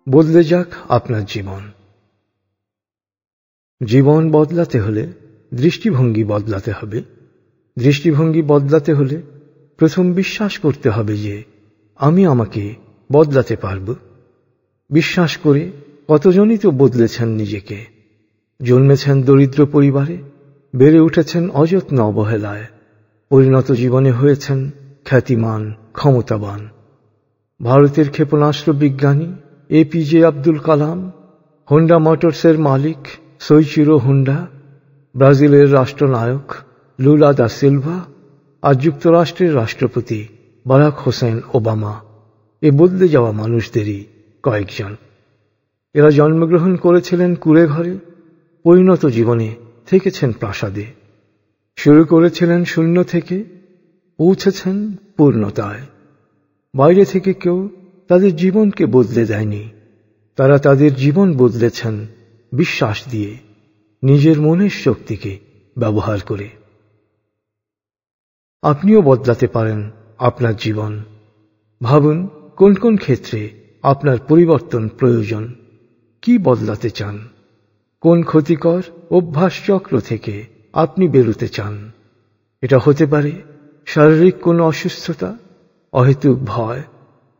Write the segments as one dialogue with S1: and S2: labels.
S1: বদলে যাক আপনার জীবন। জীবন বদলাতে হলে দৃষ্টিভঙ্গি বদলাতে হবে। দৃষ্টিভঙ্গি বদলাতে হলে প্রথম বিশ্বাস করতে হবে যে আমি আমাকে বদলাতে পারব। বিশ্বাস করে কতজনই তো বদলেছেন নিজেকে। জন্মেছেন দরিদ্র পরিবারে, বেড়ে উঠেছেন অযত্ন অবহেলায়, পরিণত জীবনে হয়েছেন খ্যাতিমান, ক্ষমতাবান। ভারতের ক্ষেপণাস্ত্র বিজ্ঞানী এপিজে আব্দুল কালাম, হোন্ডা মোটরসের মালিক সোইচিরো হোন্ডা, ব্রাজিলের রাষ্ট্রনায়ক লুলা দা সিলভা আর যুক্তরাষ্ট্রের রাষ্ট্রপতি বারাক হোসেন ওবামা এ বদলে যাওয়া মানুষদেরই কয়েকজন। এরা জন্মগ্রহণ করেছিলেন কুঁড়ে ঘরে, পরিণত জীবনে থেকেছেন প্রাসাদে। শুরু করেছিলেন শূন্য থেকে, পৌঁছেছেন পূর্ণতায়। বাইরে থেকে কেউ তাদের জীবনকে বদলে দেয়নি। তারা তাদের জীবন বদলেছেন বিশ্বাস দিয়ে, নিজের মনের শক্তিকে ব্যবহার করে। আপনিও বদলাতে পারেন আপনার জীবন। ভাবুন কোন কোন ক্ষেত্রে আপনার পরিবর্তন প্রয়োজন, কি বদলাতে চান, কোন ক্ষতিকর অভ্যাস চক্র থেকে আপনি বেরোতে চান। এটা হতে পারে শারীরিক কোনো অসুস্থতা, অহেতুক ভয়,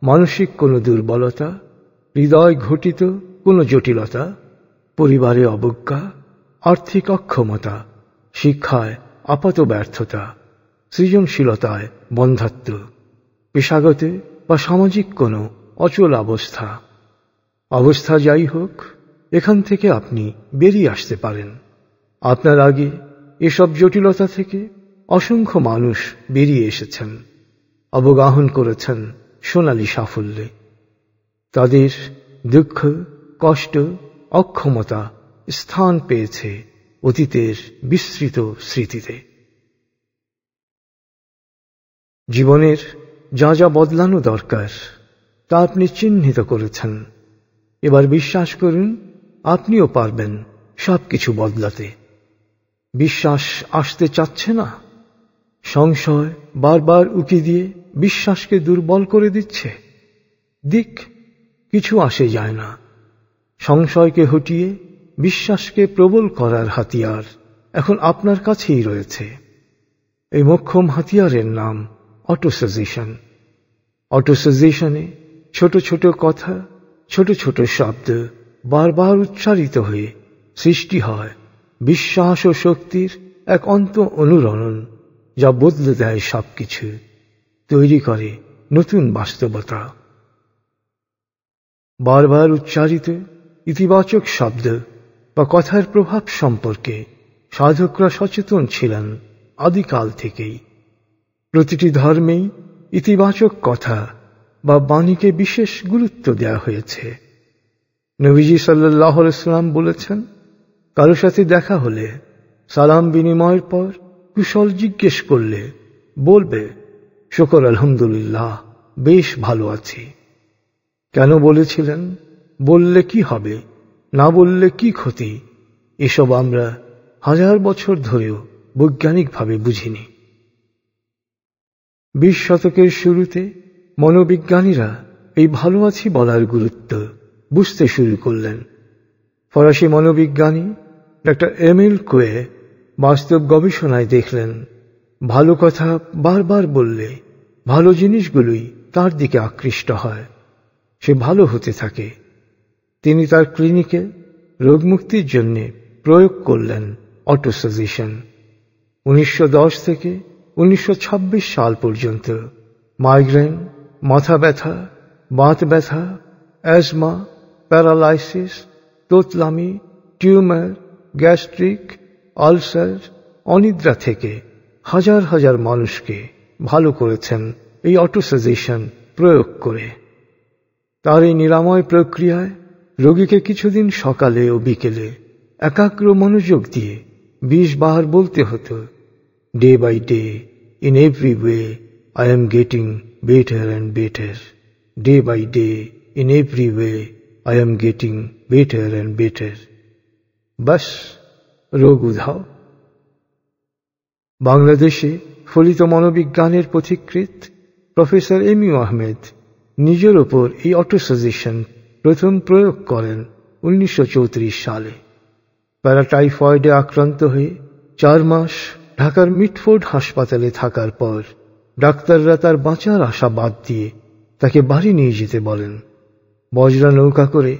S1: মানসিক কোনো দুর্বলতা, হৃদয় ঘটিত কোনো জটিলতা, পরিবারে অবজ্ঞা, আর্থিক অক্ষমতা, শিক্ষায় আপাত ব্যর্থতা, সৃজনশীলতায় বন্ধ্যাত্ব, পেশাগত বা সামাজিক কোনো অচল অবস্থা যাই হোক, এখান থেকে আপনি বেরিয়ে আসতে পারেন। আপনার আগে এসব জটিলতা থেকে অসংখ্য মানুষ বেরিয়ে এসেছেন, অবগাহন করেছেন সোনালী সাফল্যে। তাদের দুঃখ, কষ্ট, অক্ষমতা স্থান পেয়েছে অতীতের বিস্তৃত স্মৃতিতে। জীবনের যা যা বদলানো দরকার তা আপনি চিহ্নিত করেছেন। এবার বিশ্বাস করুন আপনিও পারবেন সবকিছু বদলাতে। বিশ্বাস আসতে চাচ্ছে না? সংশয় বারবার উকি দিয়ে বিশ্বাসকে দুর্বল করে দিচ্ছে। দিক, কিছু আসে যায় না। সংশয়কে হটিয়ে বিশ্বাসকে প্রবল করার হাতিয়ার এখন আপনার কাছেই রয়েছে। এই মোক্ষম হাতিয়ারের নাম অটোসাজেশন। অটোসাজেশনে ছোট ছোট কথা, ছোট ছোট শব্দ বারবার উচ্চারিত হয়ে সৃষ্টি হয় বিশ্বাস ও শক্তির এক অন্ত অনুরণন, যা বদলে দেয় সবকিছু, তৈরি করে নতুন বাস্তবতা। বারবার উচ্চারিত ইতিবাচক শব্দ বা কথার প্রভাব সম্পর্কে সাধকরা সচেতন ছিলেন আদিকাল থেকেই। প্রতিটি ধর্মেই ইতিবাচক কথা বা বাণীকে বিশেষ গুরুত্ব দেওয়া হয়েছে। নবীজি সাল্লাল্লাহু আলাইহি সাল্লাম বলেছেন, কারো সাথে দেখা হলে সালাম বিনিময়ের পর কুশল জিজ্ঞেস করলে বলবে, শুকর আলহামদুলিল্লাহ, বেশ ভালো আছি। কেন বলেছিলেন? বললে কি হবে, না বললে কি ক্ষতি, এসব আমরা 1000 বছর ধরেও বৈজ্ঞানিকভাবে বুঝিনি। 20 শতকের শুরুতে মনোবিজ্ঞানীরা এই ভালো আছি বলার গুরুত্ব বুঝতে শুরু করলেন। ফরাসি মনোবিজ্ঞানী ডক্টর এমিল কুয়ে বাস্তব গবেষণায় দেখলেন, ভালো কথা বারবার বললে ভালো জিনিসগুলোই তার দিকে আকৃষ্ট হয়, সে ভালো হতে থাকে। তিনি তার ক্লিনিকে রোগমুক্তির জন্য প্রয়োগ করলেন অটোসাজেশন। 1910 থেকে 1926 সাল পর্যন্ত মাইগ্রেন, মাথা ব্যথা, বাত ব্যথা, অ্যাজমা, প্যারালাইসিস, তোতলামি, টিউমার, গ্যাস্ট্রিক, আলসার, অনিদ্রা থেকে হাজার হাজার মানুষকে ভালো করেছেন এই অটোসাজেশন প্রয়োগ করে। তার এই নিরাময় প্রক্রিয়ায় রোগীকে কিছুদিন সকালে ও বিকেলে একাগ্র মনোযোগ দিয়ে 20 বার বলতে হতো, day by day, in every way, I am getting better and better. Day by day, in every way, I am getting better and better. বাস, রোগ উধাও। বাংলাদেশে ফলিত মনোবিজ্ঞানের পথিকৃৎ প্রফেসর এম ইউ আহমেদ নিজের ওপর এই অটোসাজেশন প্রথম প্রয়োগ করেন 1934 সালে। প্যারাটাইফয়েডে আক্রান্ত হয়ে 4 মাস ঢাকার মিটফোর্ড হাসপাতালে থাকার পর ডাক্তাররা তার বাঁচার আশা বাদ দিয়ে তাকে বাড়ি নিয়ে যেতে বলেন। বজরা নৌকা করে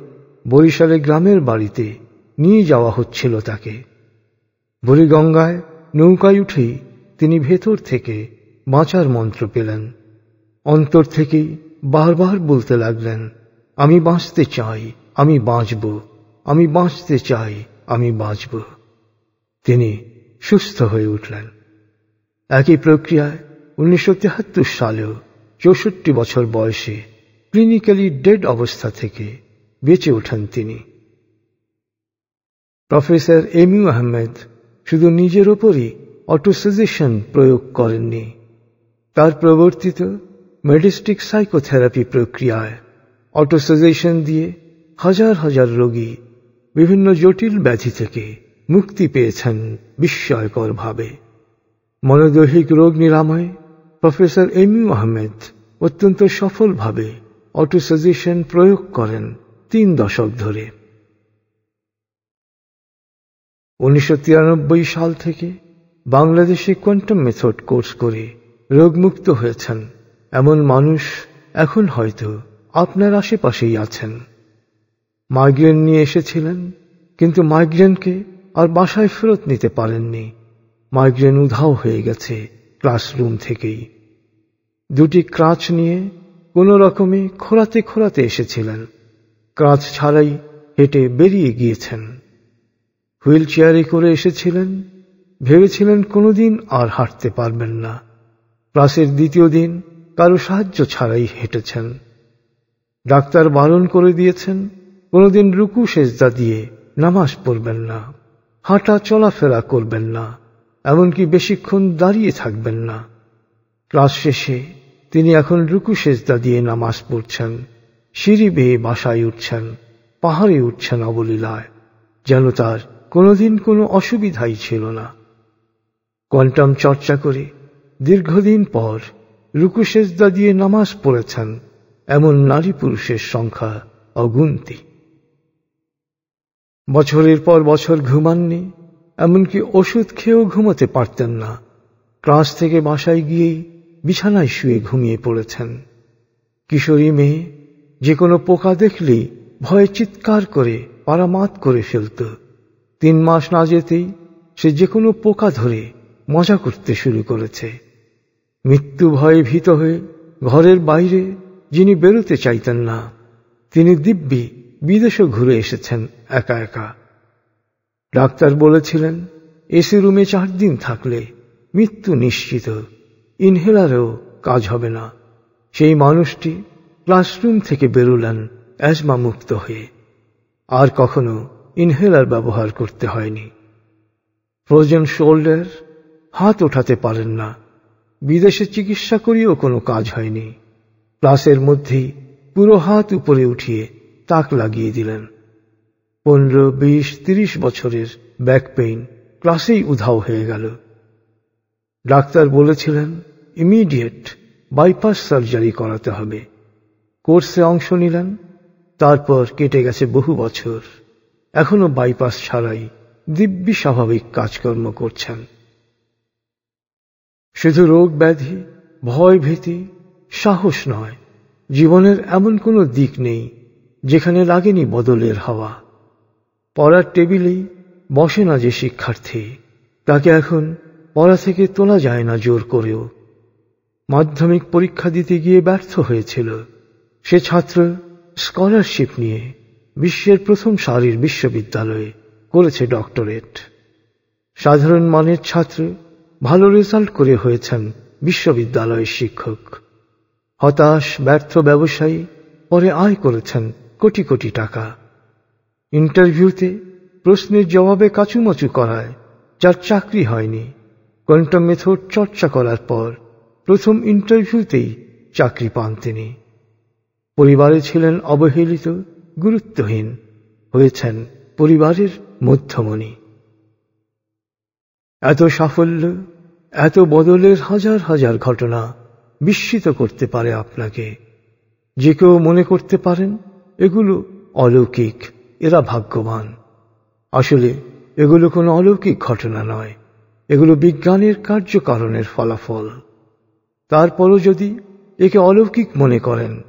S1: বরিশালে গ্রামের বাড়িতে নিয়ে যাওয়া হচ্ছিল তাকে। বুড়িগঙ্গায় নৌকায় উঠেই তিনি ভেতর থেকে বাঁচার মন্ত্র পেলেন। অন্তর থেকেই বারবার বলতে লাগলেন, আমি বাঁচতে চাই, আমি বাঁচব, আমি বাঁচতে চাই, আমি বাঁচব। তিনি সুস্থ হয়ে উঠলেন। একই প্রক্রিয়ায় 1973 সালেও 64 বছর বয়সে ক্লিনিক্যালি ডেড অবস্থা থেকে বেঁচে ওঠেন তিনি। প্রফেসর এমিউ আহমেদ শুধু নিজের ওপরই অটোসাজেশন প্রয়োগ করেননি, তার প্রবর্তিত মেডিস্টিক সাইকোথেরাপি প্রক্রিয়ায় অটোসাজেশন দিয়ে হাজার হাজার রোগী বিভিন্ন জটিল ব্যাধি থেকে মুক্তি পেয়েছেন বিস্ময়করভাবে। মনোদৈহিক রোগ নিরাময়ে প্রফেসর এমিউ আহমেদ অত্যন্ত সফলভাবে অটোসাজেশন প্রয়োগ করেন 3 দশক ধরে। 1993 সাল থেকে বাংলাদেশে কোয়ান্টাম মেথড কোর্স করে রোগমুক্ত হয়েছেন এমন মানুষ এখন হয়তো আপনার আশেপাশেই আছেন। মাইগ্রেন নিয়ে এসেছিলেন, কিন্তু মাইগ্রেনকে আর বাসায় ফেরত নিতে পারেননি। মাইগ্রেন উধাও হয়ে গেছে ক্লাসরুম থেকেই। 2টি ক্রাচ নিয়ে কোনো রকমে খোঁড়াতে খোঁড়াতে এসেছিলেন, ক্রাচ ছাড়াই হেঁটে বেরিয়ে গিয়েছেন। হুইল চেয়ারে করে এসেছিলেন, ভেবেছিলেন কোনোদিন আর হাঁটতে পারবেন না। ক্লাসের 2য় দিন কারো সাহায্য ছাড়াই হেঁটেছেন। ডাক্তার বারণ করে দিয়েছেন কোনোদিন রুকু সেজদা দিয়ে নামাজ পড়বেন না, হাঁটা চলাফেরা করবেন না, এমনকি বেশিক্ষণ দাঁড়িয়ে থাকবেন না। ক্লাস শেষে তিনি এখন রুকু সেজদা দিয়ে নামাজ পড়ছেন, সিঁড়ি বেয়ে বাসায় উঠছেন, পাহাড়ে উঠছেন অবলীলায়, যেন তার কোনোদিন কোনো অসুবিধাই ছিল না। কোয়ান্টাম চর্চা করে দীর্ঘদিন পর রুকু সেজদা দিয়ে নামাজ পড়েছেন এমন নারী পুরুষের সংখ্যা অগুন্তি। বছরের পর বছর ঘুমাননি, এমনকি ওষুধ খেয়েও ঘুমাতে পারতেন না। ক্লাস থেকে বাসায় গিয়েই বিছানায় শুয়ে ঘুমিয়ে পড়েছেন। কিশোরী মেয়ে যে কোনো পোকা দেখলেই ভয়ে চিৎকার করে পারামাত করে ফেলত। 3 মাস না যেতেই সে যে কোনো পোকা ধরে মজা করতে শুরু করেছে। মৃত্যু ভয়ে ভীত হয়ে ঘরের বাইরে যিনি বেরোতে চাইতেন না, তিনি দিব্যি বিদেশে ঘুরে এসেছেন একা একা। ডাক্তার বলেছিলেন এসি রুমে 4 দিন থাকলে মৃত্যু নিশ্চিত, ইনহেলারেও কাজ হবে না। সেই মানুষটি ক্লাসরুম থেকে বেরোলেন অ্যাজমা মুক্ত হয়ে। আর কখনো ইনহেলার ব্যবহার করতে হয়নি। ফ্রোজেন শোল্ডার, হাত ওঠাতে পারেন না, বিদেশে চিকিৎসা করিয়েও কোনো কাজ হয়নি। ক্লাসের মধ্যেই পুরো হাত উপরে উঠিয়ে তাক লাগিয়ে দিলেন। 15, 20, 30 বছরের ব্যাক পেইন ক্লাসেই উধাও হয়ে গেল। ডাক্তার বলেছিলেন ইমিডিয়েট বাইপাস সার্জারি করাতে হবে। কোর্সে অংশ নিলেন, তারপর কেটে গেছে বহু বছর, এখনো বাইপাস ছাড়াই দিব্যি স্বাভাবিক কাজকর্ম করছেন। শুধু রোগ ব্যাধি, ভয় ভীতি, সাহস নয়, জীবনের এমন কোনো দিক নেই যেখানে লাগেনি বদলের হাওয়া। পড়ার টেবিলেই বসে না যে শিক্ষার্থী, তাকে এখন পড়া থেকে তোলা যায় না জোর করেও। মাধ্যমিক পরীক্ষা দিতে গিয়ে ব্যর্থ হয়েছিল, সে ছাত্র স্কলারশিপ নিয়ে বিশ্বের প্রথম সারির বিশ্ববিদ্যালয়ে করেছে ডক্টরেট। সাধারণ মানের ছাত্র ভালো রেজাল্ট করে হয়েছেন বিশ্ববিদ্যালয়ের শিক্ষক। হতাশ ব্যর্থ ব্যবসায়ী পরে আয় করেছেন কোটি কোটি টাকা। ইন্টারভিউতে প্রশ্নের জবাবে কাচুমাচু করায় যার চাকরি হয়নি, কোয়ান্টাম মেথড চর্চা করার পর প্রথম ইন্টারভিউতেই চাকরি পান তিনি। পরিবারে ছিলেন অবহেলিত, গুরুত্বহীন, হয়েছেন পরিবারের মধ্যমণি। এত সাফল্য, এত বদলের হাজার হাজার ঘটনা বিস্মিত করতে পারে আপনাকে। যে কেউ মনে করতে পারেন এগুলো অলৌকিক, এরা ভাগ্যবান। আসলে এগুলো কোনো অলৌকিক ঘটনা নয়, এগুলো বিজ্ঞানের কার্যকারণের ফলাফল। তারপরও যদি একে অলৌকিক মনে করেন,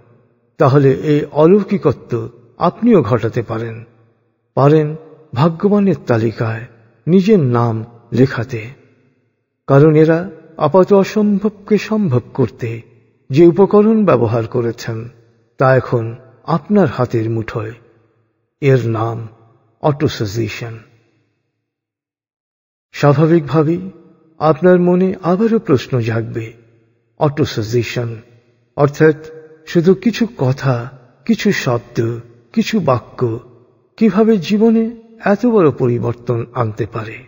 S1: তাহলে এই অলৌকিকত্ব আপনিও ঘটাতে পারেন। পারেন ভাগ্যবানের তালিকায় নিজের নাম লেখাতে। কারণ এরা আপাত অসম্ভবকে সম্ভব করতে যে উপকরণ ব্যবহার করেছেন তা এখন আপনার হাতের মুঠোয়। এর নাম অটোসাজেশন। স্বাভাবিকভাবেই আপনার মনে আবারও প্রশ্ন জাগবে, অটোসাজেশন অর্থাৎ শুধু কিছু কথা, কিছু শব্দ, কিছু বাক্য কিভাবে জীবনে এত বড় পরিবর্তন আনতে পারে?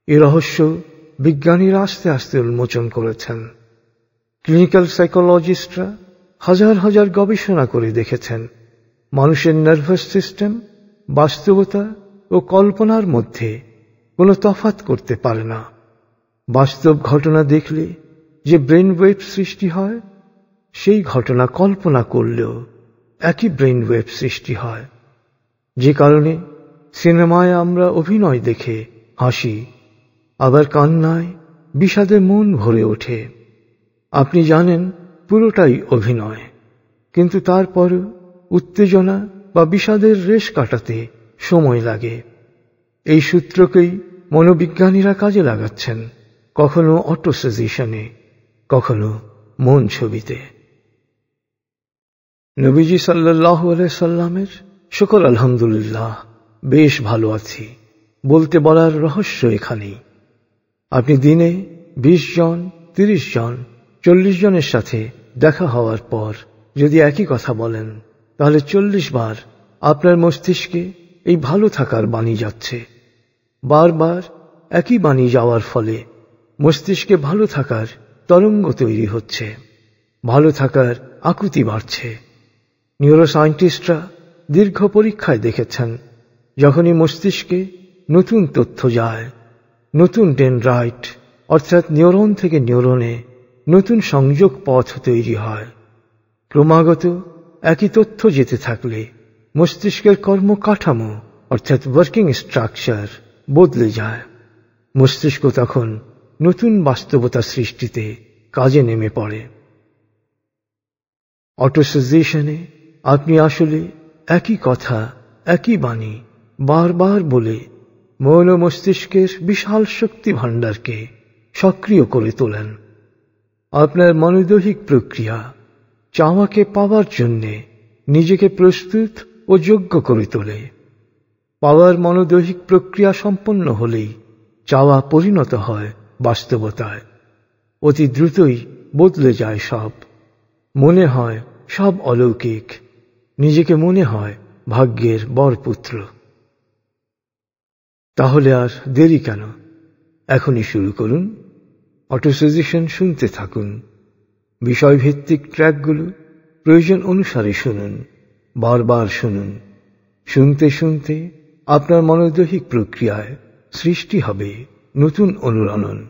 S1: এ রহস্য বিজ্ঞানীরা আস্তে আস্তে উন্মোচন করেছেন। ক্লিনিক্যাল সাইকোলজিস্টরা হাজার হাজার গবেষণা করে দেখেছেন মানুষের নার্ভাস সিস্টেম বাস্তবতা ও কল্পনার মধ্যে কোনো তফাৎ করতে পারে না। বাস্তব ঘটনা দেখলে যে ব্রেন ওয়েভ সৃষ্টি হয়, সেই ঘটনা কল্পনা করলেও একই ব্রেন ওয়েভ সৃষ্টি হয়। যে কারণে সিনেমায় আমরা অভিনয় দেখে হাসি, আবার কান্নায় বিষাদে মন ভরে ওঠে। আপনি জানেন পুরোটাই অভিনয়, কিন্তু তারপরও উত্তেজনা বা বিষাদের রেশ কাটাতে সময় লাগে। এই সূত্রকেই মনোবিজ্ঞানীরা কাজে লাগাচ্ছেন, কখনো অটোসাজেশনে, কখনো মন ছবিতে। নবীজি সাল্লাল্লাহু আলাইহি সাল্লামের শুকর আলহামদুলিল্লাহ বেশ ভালো আছি বলতে বলার রহস্য এখানেই। আপনি দিনে 20 জন, 30 জন, 40 জনের সাথে দেখা হওয়ার পর যদি একই কথা বলেন, তাহলে 40 বার আপনার মস্তিষ্কে এই ভালো থাকার বাণী যাচ্ছে। বারবার একই বাণী যাওয়ার ফলে মস্তিষ্কে ভালো থাকার তরঙ্গ তৈরি হচ্ছে, ভালো থাকার আকুতি বাড়ছে। নিউরোসায়েন্টিস্টরা দীর্ঘ পরীক্ষায় দেখেছেন, যখনই মস্তিষ্কে নতুন তথ্য যায়, নতুন ডেনড্রাইট অর্থাৎ নিউরন থেকে নিউরনে নতুন সংযোগ পথ তৈরি হয়। ক্রমাগত একই তথ্য যেতে থাকলে মস্তিষ্কের কর্মকাঠামো অর্থাৎ ওয়ার্কিং স্ট্রাকচার বদলে যায়। মস্তিষ্ক তখন নতুন বাস্তবতা সৃষ্টিতে কাজে নেমে পড়ে। অটোসাজেশনে আপনি আসলে একই কথা, একই বাণী বারবার বলে মন ও মস্তিষ্কের বিশাল শক্তি ভাণ্ডারকে সক্রিয় করে তোলেন। আপনার মনোদৈহিক প্রক্রিয়া চাওয়াকে পাওয়ার জন্যে নিজেকে প্রস্তুত ও যোগ্য করে তোলে। পাওয়ার মনোদৈহিক প্রক্রিয়া সম্পন্ন হলেই চাওয়া পরিণত হয় বাস্তবতায়। অতি দ্রুতই বদলে যায় সব। মনে হয় সব অলৌকিক, নিজেকে মনে হয় ভাগ্যের বরপুত্র। তাহলে আর দেরি কেন? এখনই শুরু করুন। অটোসাজেশন শুনতে থাকুন। বিষয়ভিত্তিক ট্র্যাকগুলো প্রয়োজন অনুসারে শুনুন, বারবার শুনুন। শুনতে শুনতে আপনার মনোদৈহিক প্রক্রিয়ায় সৃষ্টি হবে নতুন অনুরণন।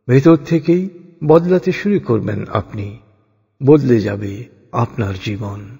S1: ভেতর থেকেই বদলাতে শুরু করবেন আপনি। বদলে যাবে আপনার জীবন।